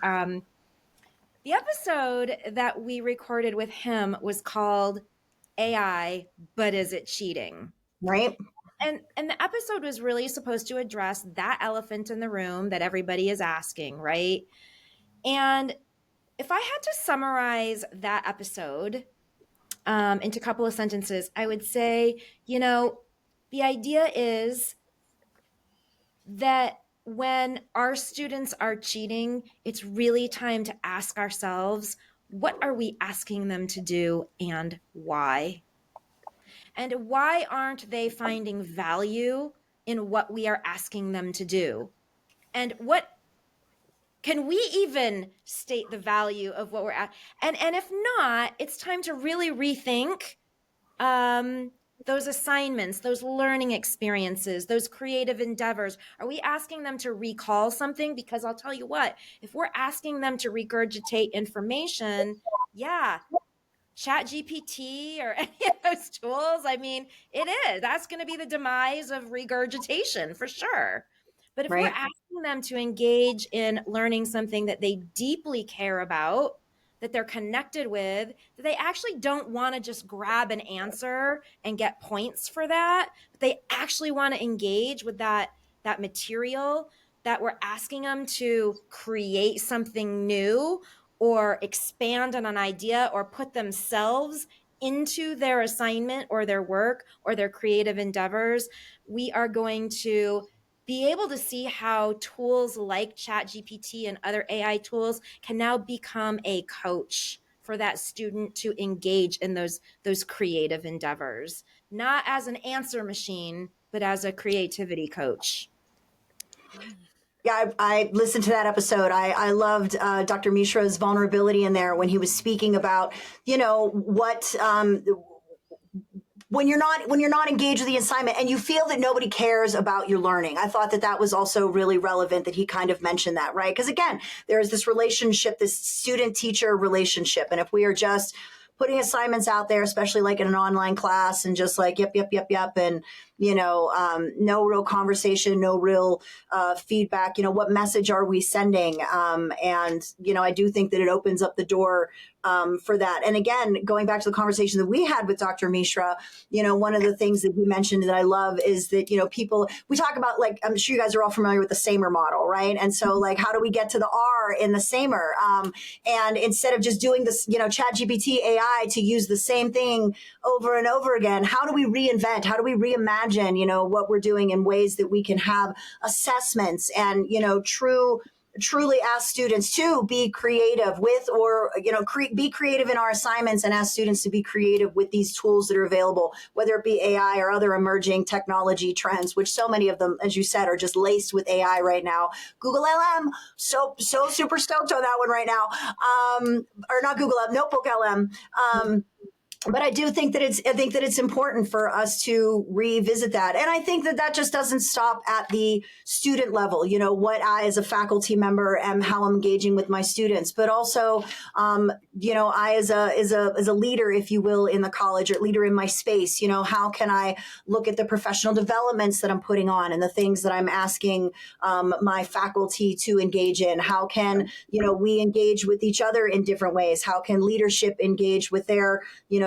Speaker 5: the episode that we recorded with him was called AI, But Is It Cheating?
Speaker 2: Right.
Speaker 5: And the episode was really supposed to address that elephant in the room that everybody is asking, right? And if I had to summarize that episode into a couple of sentences, I would say, the idea is that when our students are cheating, it's really time to ask ourselves, what are we asking them to do and why? And why aren't they finding value in what we are asking them to do? And what can we even state the value of what we're at? And if not, it's time to really rethink those assignments, those learning experiences, those creative endeavors. Are we asking them to recall something? Because I'll tell you what, if we're asking them to regurgitate information, yeah, ChatGPT or any of those tools, I mean, it is. That's going to be the demise of regurgitation for sure. But if we're asking them to engage in learning something that they deeply care about, that they're connected with, that they actually don't want to just grab an answer and get points for that, but they actually want to engage with that material, that we're asking them to create something new or expand on an idea or put themselves into their assignment or their work or their creative endeavors, we are going to be able to see how tools like ChatGPT and other AI tools can now become a coach for that student to engage in those creative endeavors, not as an answer machine, but as a creativity coach.
Speaker 2: Yeah, I listened to that episode. I loved Dr. Mishra's vulnerability in there when he was speaking about, what when you're not engaged with the assignment and you feel that nobody cares about your learning. I thought that was also really relevant that he kind of mentioned that, right? Because again, there is this relationship, this student teacher relationship, and if we are just putting assignments out there, especially like in an online class, and just like yep, and no real conversation, no real feedback. What message are we sending? And I do think that it opens up the door for that. And again, going back to the conversation that we had with Dr. Mishra, one of the things that he mentioned that I love is that, people, we talk about, like, I'm sure you guys are all familiar with the SAMR model, right? And so, like, how do we get to the R in the SAMR? And instead of just doing this, ChatGPT AI to use the same thing over and over again, how do we reinvent? How do we reimagine, what we're doing in ways that we can have assessments and, truly ask students to be creative with, or, be creative in our assignments, and ask students to be creative with these tools that are available, whether it be AI or other emerging technology trends, which so many of them, as you said, are just laced with AI right now. Google LM, so super stoked on that one right now. Or not Google LM, Notebook LM. But I do think that it's important for us to revisit that. And I think that just doesn't stop at the student level, what I as a faculty member am, how I'm engaging with my students, but also, I as a leader, if you will, in the college, or leader in my space, how can I look at the professional developments that I'm putting on and the things that I'm asking my faculty to engage in? How can, we engage with each other in different ways? How can leadership engage with their,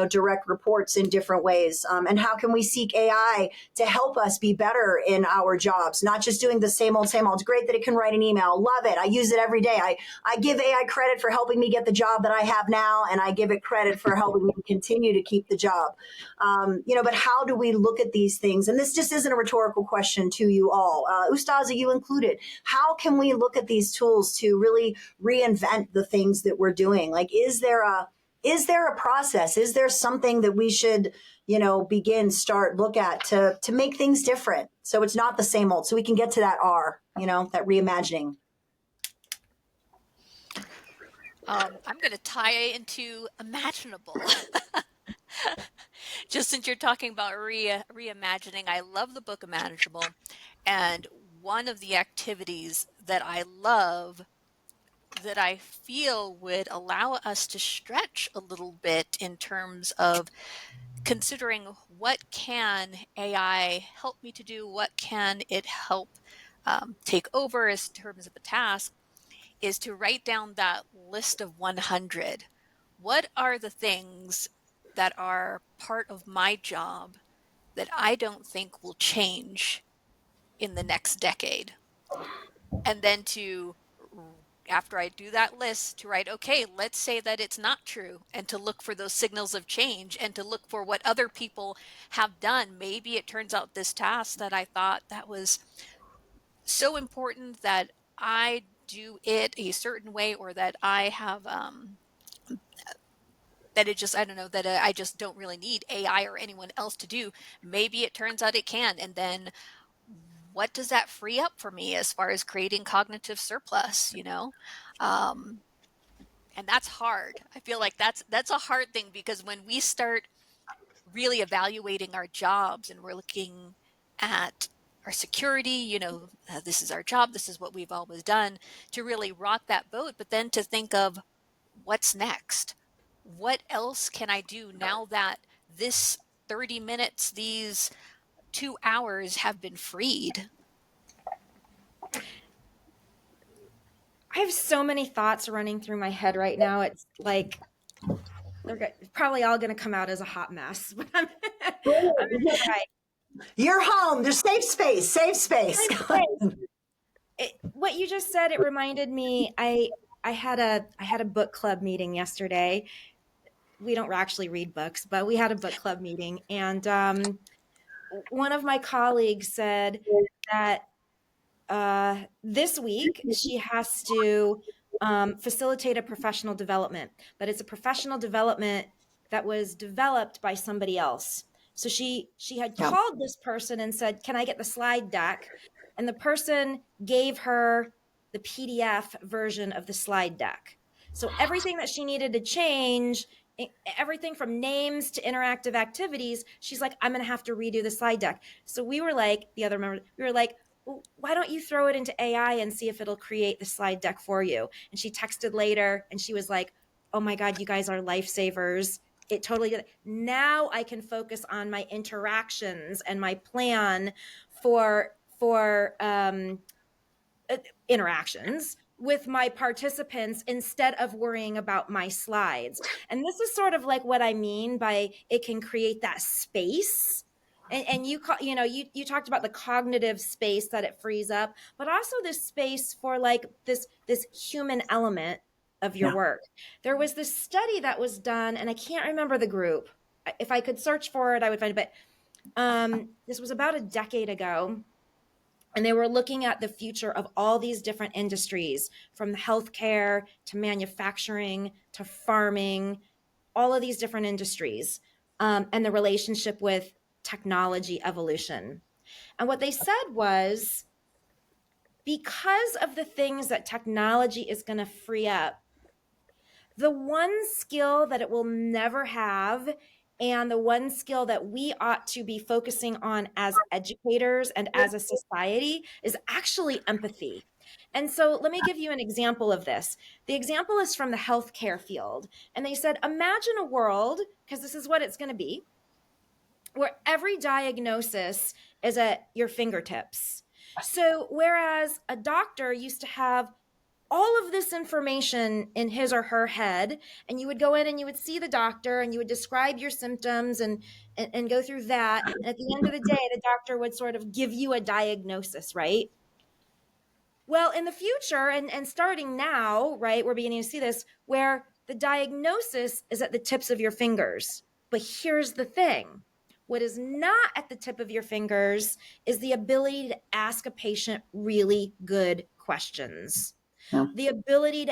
Speaker 2: direct reports in different ways? And how can we seek AI to help us be better in our jobs, not just doing the same old, same old. It's great that it can write an email. Love it. I use it every day. I give AI credit for helping me get the job that I have now, and I give it credit for helping me continue to keep the job. But how do we look at these things? And this just isn't a rhetorical question to you all, Ustaza, you included. How can we look at these tools to really reinvent the things that we're doing? Like, is there a process? Is there something that we should, look at to make things different, so it's not the same old, so we can get to that R, that reimagining?
Speaker 3: I'm going to tie it into imaginable. Just since you're talking about reimagining, I love the book Imaginable. And one of the activities that I love, that I feel would allow us to stretch a little bit in terms of considering what can AI help me to do, what can it help take over as terms of a task, is to write down that list of 100. What are the things that are part of my job that I don't think will change in the next decade? And then after I do that list, to write, okay, let's say that it's not true, and to look for those signals of change, and to look for what other people have done. Maybe it turns out this task that I thought that was so important that I do it a certain way, or that I have that it just, I don't know, that I just don't really need AI or anyone else to do. Maybe it turns out it can. And then what does that free up for me as far as creating cognitive surplus, and that's hard. I feel like that's a hard thing, because when we start really evaluating our jobs and we're looking at our security, this is our job, this is what we've always done, to really rock that boat, but then to think of what's next. What else can I do now that this 30 minutes, these 2 hours have been freed?
Speaker 5: I have so many thoughts running through my head right now. It's like they're probably all going to come out as a hot mess. But I'm going to try.
Speaker 2: You're home. There's safe space. Safe space.
Speaker 5: What you just said, it reminded me. I had a book club meeting yesterday. We don't actually read books, but we had a book club meeting, and one of my colleagues said that this week she has to facilitate a professional development, but it's a professional development that was developed by somebody else. So she had called this person and said, "Can I get the slide deck?" and the person gave her the PDF version of the slide deck. So everything that she needed to change, everything from names to interactive activities, she's like, I'm going to have to redo the slide deck. So we were like, the other members, we were like, well, why don't you throw it into AI and see if it'll create the slide deck for you? And she texted later and she was like, oh my God, you guys are lifesavers. It totally did. Now I can focus on my interactions and my plan for interactions with my participants instead of worrying about my slides. And this is sort of like what I mean by it can create that space. And you talked about the cognitive space that it frees up, but also this space for like this human element of your work. There was this study that was done, and I can't remember the group. If I could search for it, I would find it. But this was about a decade ago. And they were looking at the future of all these different industries, from healthcare to manufacturing to farming, all of these different industries, and the relationship with technology evolution. And what they said was, because of the things that technology is going to free up, the one skill that it will never have, and the one skill that we ought to be focusing on as educators and as a society, is actually empathy. And so let me give you an example of this. The example is from the healthcare field. And they said, imagine a world, because this is what it's going to be, where every diagnosis is at your fingertips. So whereas a doctor used to have all of this information in his or her head, and you would go in and you would see the doctor and you would describe your symptoms and go through that. And at the end of the day, the doctor would sort of give you a diagnosis, right? Well, in the future, and starting now, right, we're beginning to see this, where the diagnosis is at the tips of your fingers. But here's the thing. What is not at the tip of your fingers is the ability to ask a patient really good questions. The ability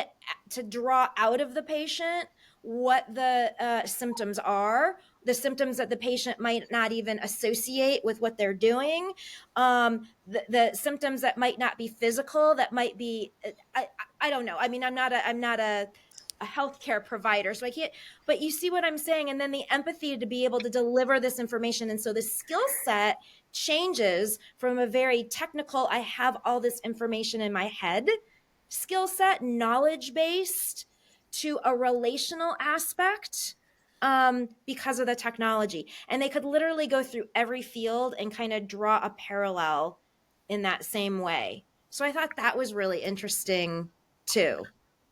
Speaker 5: to draw out of the patient what the symptoms are, the symptoms that the patient might not even associate with what they're doing, the symptoms that might not be physical, that might be, I don't know. I mean, I'm not a healthcare provider, so I can't, but you see what I'm saying? And then the empathy to be able to deliver this information. And so the skill set changes from a very technical, I have all this information in my head skill set, knowledge-based, to a relational aspect because of the technology. And they could literally go through every field and kind of draw a parallel in that same way. So I thought that was really interesting too.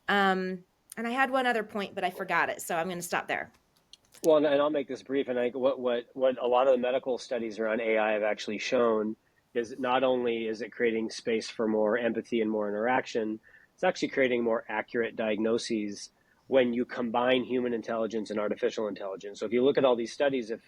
Speaker 5: And I had one other point, but I forgot it. So I'm going to stop there.
Speaker 4: Well, and I'll make this brief. And I think what a lot of the medical studies around AI have actually shown is not only is it creating space for more empathy and more interaction, it's actually creating more accurate diagnoses when you combine human intelligence and artificial intelligence. So if you look at all these studies, if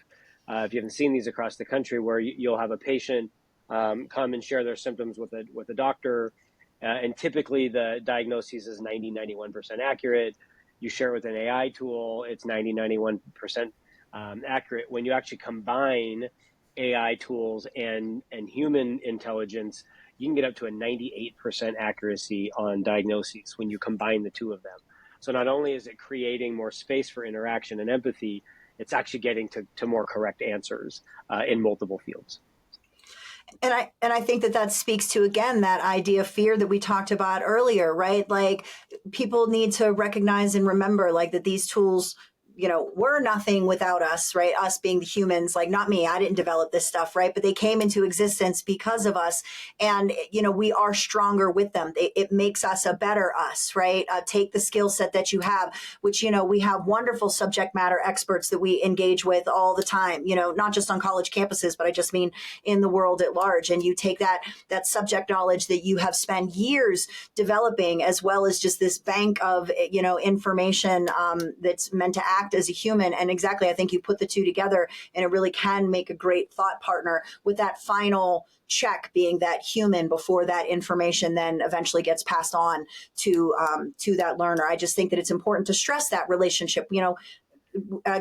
Speaker 4: you haven't seen these across the country, where you'll have a patient come and share their symptoms with a doctor, and typically the diagnosis is 90-91% accurate. You share it with an AI tool, it's 90-91% accurate. When you actually combine AI tools and human intelligence, you can get up to a 98% accuracy on diagnoses when you combine the two of them. So not only is it creating more space for interaction and empathy, it's actually getting to more correct answers in multiple fields.
Speaker 2: And I think that speaks to, again, that idea of fear that we talked about earlier, right? Like, people need to recognize and remember, like, that these tools, were nothing without us, right? Us being the humans, like, not me, I didn't develop this stuff, right? But they came into existence because of us. And, we are stronger with them. It makes us a better us, right? Take the skill set that you have, which, we have wonderful subject matter experts that we engage with all the time, not just on college campuses, but I just mean in the world at large. And you take that subject knowledge that you have spent years developing, as well as just this bank of, information that's meant to act as a human. And exactly, I think you put the two together and it really can make a great thought partner, with that final check being that human before that information then eventually gets passed on to that learner. I just think that it's important to stress that relationship.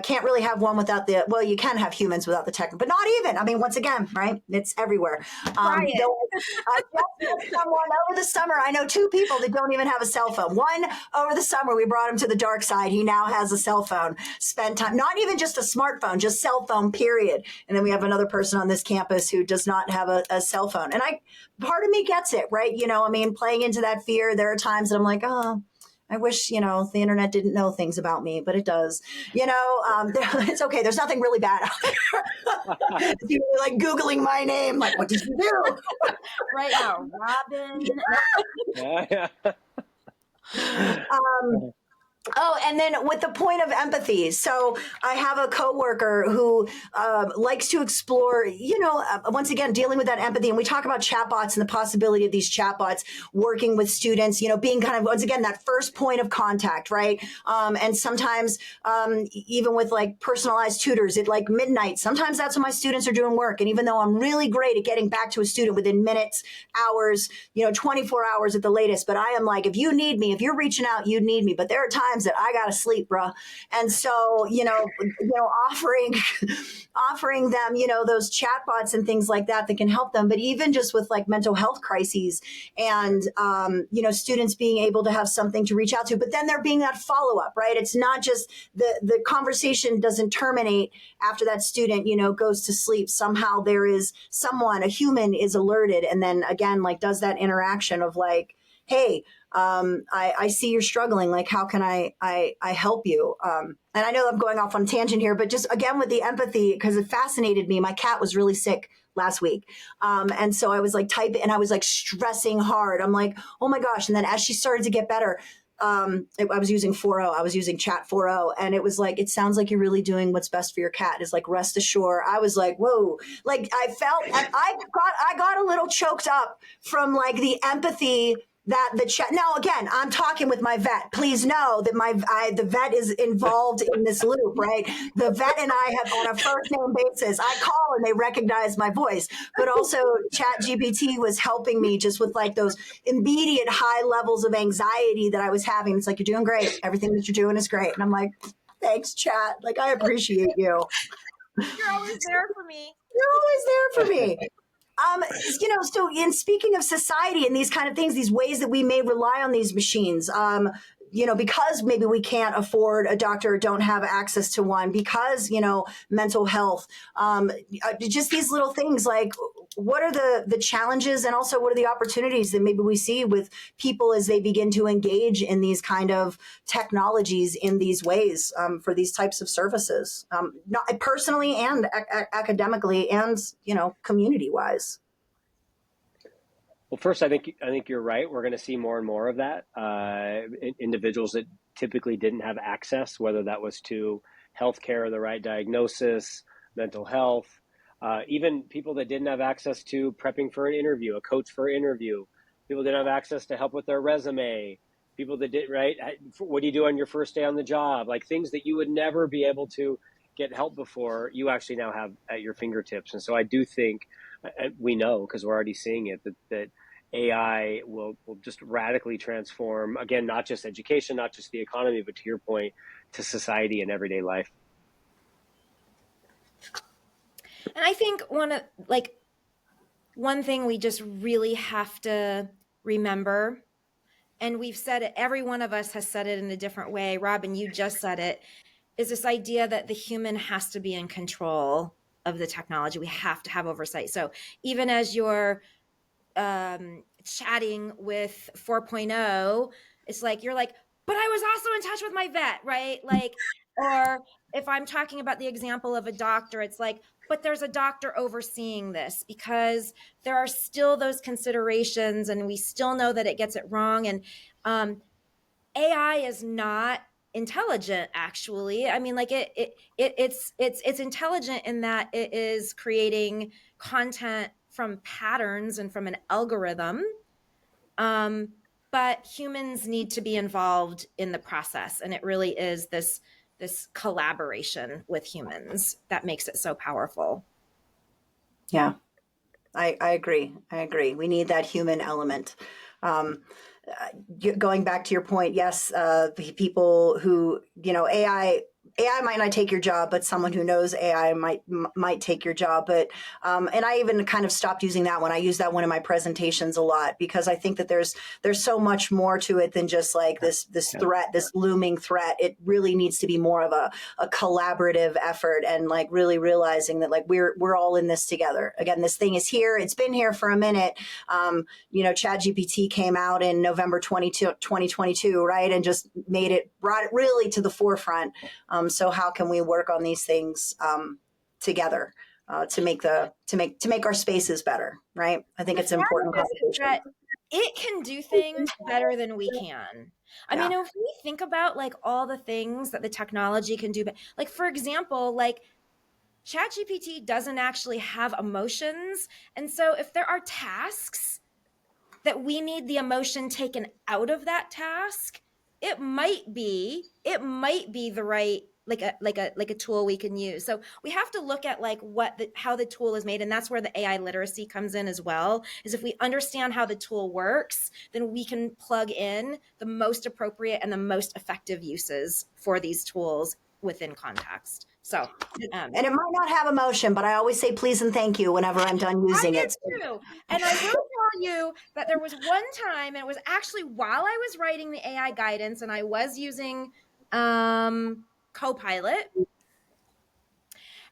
Speaker 2: can't really have one without the, well, you can have humans without the tech, but not even. I mean, once again, right? It's everywhere. Just someone over the summer, I know two people that don't even have a cell phone. One over the summer, we brought him to the dark side. He now has a cell phone, spend time, not even just a smartphone, just cell phone, period. And then we have another person on this campus who does not have a cell phone. And part of me gets it, right? I mean, playing into that fear, there are times that I'm like, oh, I wish, the internet didn't know things about me, but it does. It's okay. There's nothing really bad out there. People are like Googling my name, like, what did you do?
Speaker 5: Right now, Robin.
Speaker 2: And then with the point of empathy. So I have a coworker who likes to explore, once again, dealing with that empathy. And we talk about chatbots and the possibility of these chatbots working with students, being kind of, once again, that first point of contact, right? And sometimes even with like personalized tutors at like midnight, sometimes that's when my students are doing work. And even though I'm really great at getting back to a student within minutes, hours, 24 hours at the latest, but I am like, if you need me, if you're reaching out, you need me. But there are times that I gotta sleep, bro. And so, offering them, those chatbots and things like that can help them. But even just with like mental health crises and, students being able to have something to reach out to, but then there being that follow up, right? It's not just the conversation doesn't terminate after that student, goes to sleep. Somehow there is someone, a human is alerted. And then again, like does that interaction of like, hey, I see you're struggling. Like, how can I help you? And I know I'm going off on a tangent here, but just again with the empathy, because it fascinated me. My cat was really sick last week. And so I was like typing and I was like stressing hard. I'm like, oh my gosh. And then as she started to get better, I was using 4.0. I was using chat 4.0. And it was like, it sounds like you're really doing what's best for your cat. Is like, rest assured. I was like, whoa, like I felt, I got a little choked up from like the empathy that the chat. Now, again, I'm talking with my vet. Please know that the vet is involved in this loop, right? The vet and I have on a first name basis. I call and they recognize my voice, but also Chat GPT was helping me just with like those immediate high levels of anxiety that I was having. It's like, you're doing great. Everything that you're doing is great. And I'm like, thanks, Chat. Like, I appreciate you.
Speaker 5: You're always there for me.
Speaker 2: You're always there for me. So in speaking of society and these kind of things, these ways that we may rely on these machines, because maybe we can't afford a doctor or don't have access to one, because, mental health, just these little things like, what are the challenges and also what are the opportunities that maybe we see with people as they begin to engage in these kind of technologies in these ways for these types of services, not personally and academically and, community wise?
Speaker 4: Well, first, I think you're right. We're going to see more and more of that. Individuals that typically didn't have access, whether that was to healthcare, the right diagnosis, mental health, even people that didn't have access to prepping for an interview, a coach for an interview, people didn't have access to help with their resume, people that did, right? What do you do on your first day on the job? Like things that you would never be able to get help before, you actually now have at your fingertips. And so I do think, we know because we're already seeing it, that AI will just radically transform, again, not just education, not just the economy, but to your point, to society and everyday life.
Speaker 5: And I think one thing we just really have to remember, and we've said it, every one of us has said it in a different way. Robin, you just said it, is this idea that the human has to be in control of the technology. We have to have oversight. So even as you're chatting with 4.0, it's like, you're like, but I was also in touch with my vet, right? Like, or if I'm talking about the example of a doctor, it's like, but there's a doctor overseeing this, because there are still those considerations and we still know that it gets it wrong. And AI is not intelligent, actually. I mean, like it's intelligent in that it is creating content from patterns and from an algorithm. But humans need to be involved in the process. And it really is this collaboration with humans that makes it so powerful.
Speaker 2: Yeah, I agree. We need that human element. Going back to your point, yes, people who, AI AI might not take your job, but someone who knows AI might take your job. But and I even kind of stopped using that one. I use that one in my presentations a lot because I think that there's so much more to it than just like this threat, this looming threat. It really needs to be more of a collaborative effort, and like really realizing that like we're all in this together. Again, this thing is here. It's been here for a minute. ChatGPT came out in November 2022, right, and just brought it really to the forefront. So how can we work on these things together to make our spaces better, right? I think it's important conversation.
Speaker 5: It can do things better than we can. I mean, if we think about like all the things that the technology can do, like for example, like ChatGPT doesn't actually have emotions. And so if there are tasks that we need the emotion taken out of that task, it might be the right like a tool we can use. So we have to look at like how the tool is made, and that's where the AI literacy comes in as well. Is if we understand how the tool works, then we can plug in the most appropriate and the most effective uses for these tools within context. So,
Speaker 2: and it might not have emotion, but I always say please and thank you whenever I'm done using it.
Speaker 5: Too. And I will tell you that there was one time, and it was actually while I was writing the AI guidance, and I was using Copilot,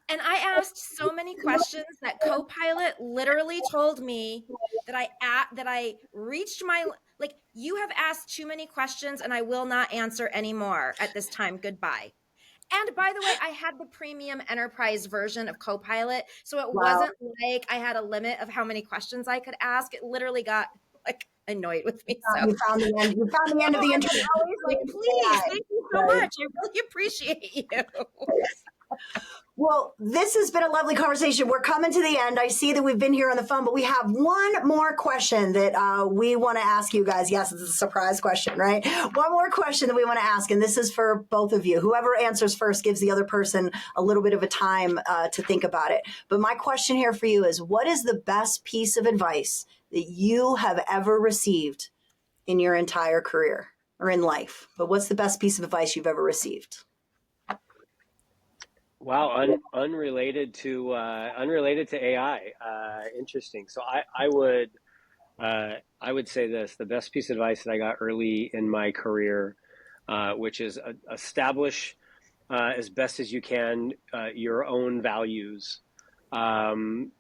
Speaker 5: and I asked so many questions that Copilot literally told me that I reached my, like, you have asked too many questions, and I will not answer anymore at this time. Goodbye. And by the way, I had the premium enterprise version of Copilot. So it wasn't like I had a limit of how many questions I could ask. It literally got like annoyed with me. So
Speaker 2: you found the end of the interview.
Speaker 5: I was like, please, thank you so much. I really appreciate you.
Speaker 2: Well, this has been a lovely conversation. We're coming to the end. I see that we've been here on the phone, but we have one more question that we want to ask you guys. Yes, it's a surprise question, right? One more question that we want to ask, and this is for both of you. Whoever answers first gives the other person a little bit of a time to think about it. But my question here for you is, what is the best piece of advice that you have ever received in your entire career or in life? But what's the best piece of advice you've ever received?
Speaker 4: Wow, unrelated to AI. Interesting. So I would say this: the best piece of advice that I got early in my career, which is establish as best as you can your own values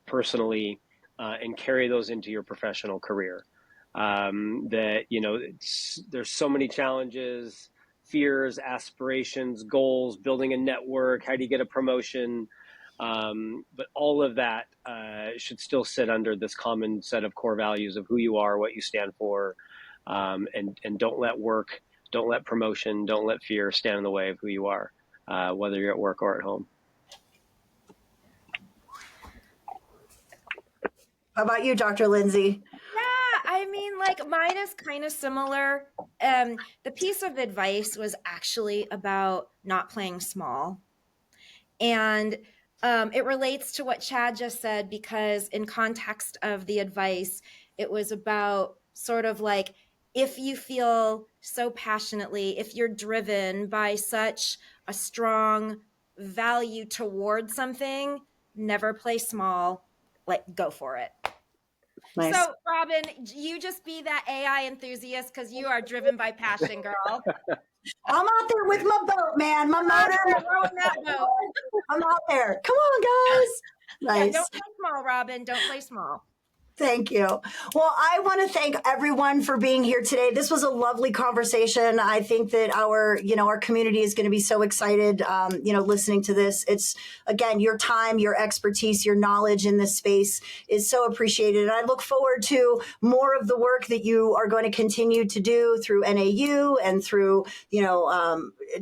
Speaker 4: personally, and carry those into your professional career. That there's so many challenges, fears, aspirations, goals, building a network, how do you get a promotion? But all of that should still sit under this common set of core values of who you are, what you stand for, and don't let work, don't let promotion, don't let fear stand in the way of who you are, whether you're at work or at home.
Speaker 2: How about you, Dr. Lindsey?
Speaker 5: I mean, like mine is kind of similar. The piece of advice was actually about not playing small. And it relates to what Chad just said, because in context of the advice, it was about sort of like, if you feel so passionately, if you're driven by such a strong value toward something, never play small, like go for it. Nice. So, Robin, you just be that AI enthusiast because you are driven by passion, girl.
Speaker 2: I'm out there with my boat, man. My motor. I'm out there. Come on, guys. Nice.
Speaker 5: Yeah, don't play small, Robin. Don't play small.
Speaker 2: Thank you. Well, I want to thank everyone for being here today. This was a lovely conversation. I think that our community is going to be so excited, listening to this. It's, again, your time, your expertise, your knowledge in this space is so appreciated. And I look forward to more of the work that you are going to continue to do through NAU and through,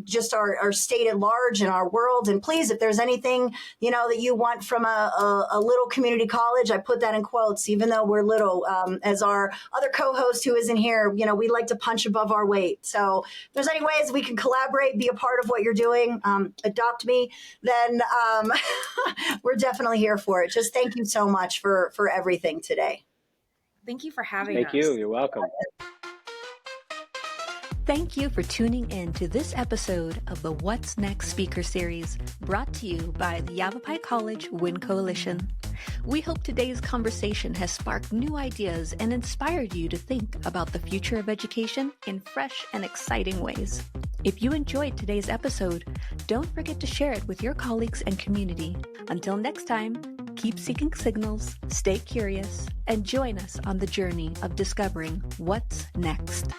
Speaker 2: just our state at large and our world. And please, if there's anything, that you want from a little community college, I put that in quotes, even though we're little, as our other co-host who isn't here, we like to punch above our weight. So if there's any ways we can collaborate, be a part of what you're doing, adopt me, then we're definitely here for it. Just thank you so much for everything today.
Speaker 5: Thank you for having us.
Speaker 4: Thank you. You're welcome.
Speaker 1: Thank you for tuning in to this episode of the What's Next Speaker Series, brought to you by the Yavapai College WIN Coalition. We hope today's conversation has sparked new ideas and inspired you to think about the future of education in fresh and exciting ways. If you enjoyed today's episode, don't forget to share it with your colleagues and community. Until next time, keep seeking signals, stay curious, and join us on the journey of discovering what's next.